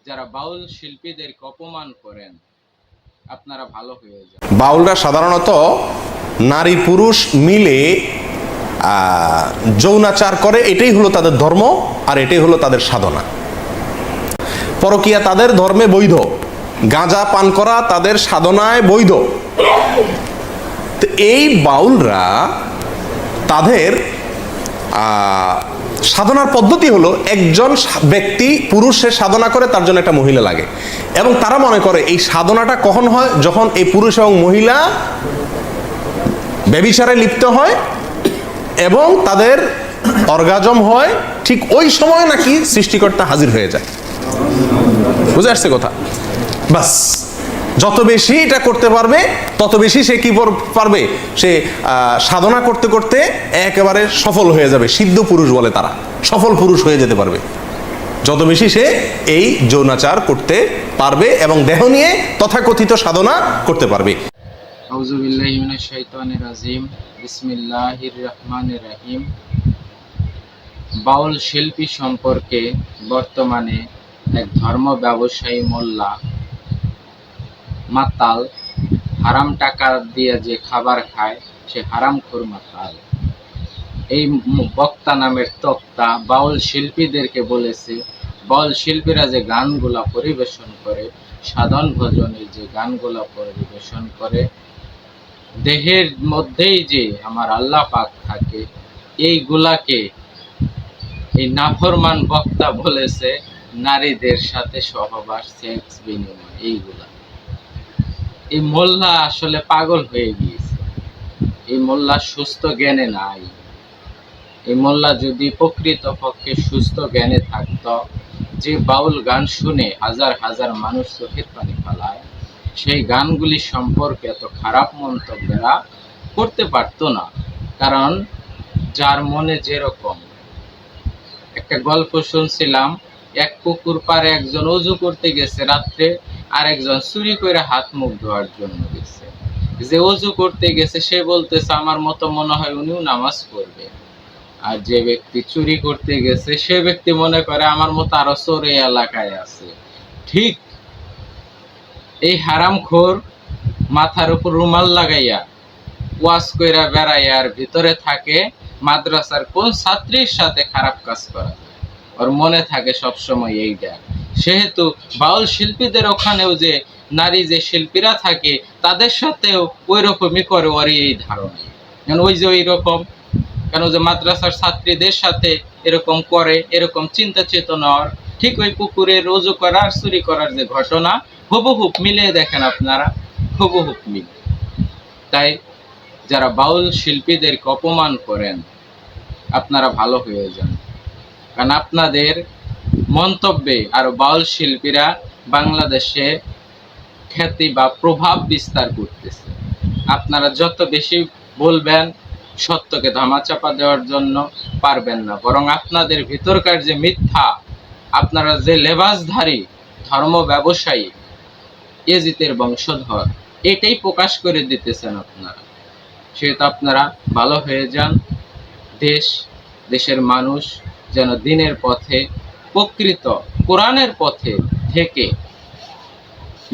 যারা বাউল শিল্পীদেরকে অপমান করেন আপনারা ভালো হয়ে যান। বাউলরা সাধারণত নারী পুরুষ মিলে যৌনাচার করে, এটাই হলো তাদের ধর্ম আর এটাই হলো তাদের সাধনা। পরকীয়া তাদের ধর্মে বৈধ, গাঁজা পান করা তাদের সাধনায় বৈধ। তো এই বাউলরা তাদের সাধনার পদ্ধতি হলো, একজন ব্যক্তি পুরুষের সাধনা করে তার জন্য একটা মহিলা লাগে, এবং তারা মনে করে এই সাধনাটা কখন হয়, যখন এই পুরুষ এবং মহিলা ব্যভিচারে লিপ্ত হয় এবং তাদের অর্গাজম হয়, ঠিক ওই সময় নাকি সৃষ্টিকর্তা হাজির হয়ে যায়। বুঝে আসছে কথা? বাস, যত বেশি এটা করতে পারবে তত বেশি সে কি পারবে, সে সাধনা করতে করতে একেবারে সফল হয়ে যাবে। সিদ্ধ পুরুষ বলে তারা, সফল পুরুষ হয়ে যেতে পারবে যত বেশি সে এই যৌনাচার করতে পারবে এবং দেহ নিয়ে তথাকথিত সাধনা করতে পারবে। আউযু বিল্লাহি মিনাশ শাইতানির রাজিম। বিসমিল্লাহির রহমানির রহিম। বাউল শিল্পী সম্পর্কে বর্তমানে এক ধর্ম ব্যবসায়ী মোল্লা মাতাল, হারাম টাকা দিয়ে যে খাবার খায় সে হারামখোর মাতাল। এই বক্তা নামের তক্তা বাউল শিল্পীদেরকে বলেছে, বাউল শিল্পীরা যে গানগুলা পরিবেশন করে, সাধন ভজনের যে গানগুলা পরিবেশন করে, দেহের মধ্যেই যে আমার আল্লাহ পাক থাকে, এইগুলাকে এই নাফরমান বক্তা বলেছে নারীদের সাথে সহবাস, সেক্স, বিনিময়। এইগুলা এই মোল্লা আসলে পাগল হয়ে গিয়েছে। এই মোল্লা সুস্থ জ্ঞানে নাই। এই মোল্লা যদি প্রকৃতপক্ষে সুস্থ জ্ঞানে থাকতো, যে বাউল গান শুনে হাজার হাজার মানুষ চোখের পানি ফেলায়, সেই গানগুলি সম্পর্কে এত খারাপ মন্তব্যরা করতে পারতো না। কারণ যার মনে যেরকম, একটা গল্প শুনছিলাম, এক পুকুর পাড়ে একজন অজু করতে গেছে রাত্রে, আর একজন চুরি করে হাত মুখ ধোয়ার জন্য গেছে। যে অজু করতে গেছে সে বলতেছে আমার মতো মনে হয় উনিও নামাজ পড়বে, আর যে ব্যক্তি চুরি করতে গেছে সে ব্যক্তি মনে করে আমার মতো আরো চোর এই এলাকায় আছে। ঠিক এই হারামখোর মাথার উপর রুমাল লাগাইয়া ওয়াজ কইরা বেড়াইয়া আর ভিতরে থাকে মাদ্রাসার কোন ছাত্রীর সাথে খারাপ কাজ করা, ওর মনে থাকে সবসময় এইটা। সেহেতু বাউল শিল্পীদের ওখানেও যে নারী যে শিল্পীরা থাকে তাদের সাথেও ওই রকমই করে, ওর এই ধারণা। ওই যে ওই রকম কেন যে মাদ্রাসার ছাত্রীদের সাথে এরকম করে, এরকম চিন্তা চেতনার ঠিক ওই পুকুরে রোজু করার চুরি করার যে ঘটনা হুবহুব মিলিয়ে দেখেন আপনারা, হুবহুব মিলে। তাই যারা বাউল শিল্পীদেরকে অপমান করেন আপনারা ভালো হয়ে যান, কারণ আপনাদের মন্তব্যে আরো বাউল শিল্পীরা বাংলাদেশে খ্যাতি বা প্রভাব বিস্তার করতেছে। আপনারা যত বেশি বলবেন সত্যকে ধামাচাপা দেওয়ার জন্য পারবেন না, বরং আপনাদের ভিতরকার যে মিথ্যা, আপনারা যে লেবাসধারী ধর্ম ব্যবসায়ী এজিতের বংশধর, এটাই প্রকাশ করে দিতেছেন আপনারা। সেহেতু আপনারা ভালো হয়ে যান। দেশের মানুষ যেন দিনের পথে, প্রকৃত কোরআনের পথে থেকে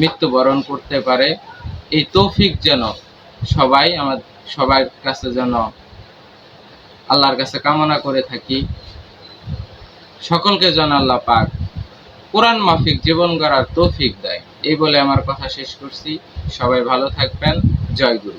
মৃত্যুবরণ করতে পারে, এই তৌফিক যেন সবার কাছে যেন আল্লাহর কাছে কামনা করে থাকি। সকলকে যেন আল্লাহ পাক কোরআন মাফিক জীবন গড়ার তৌফিক দেয়, এই বলে আমার কথা শেষ করছি। সবাই ভালো থাকবেন। জয় গুরু।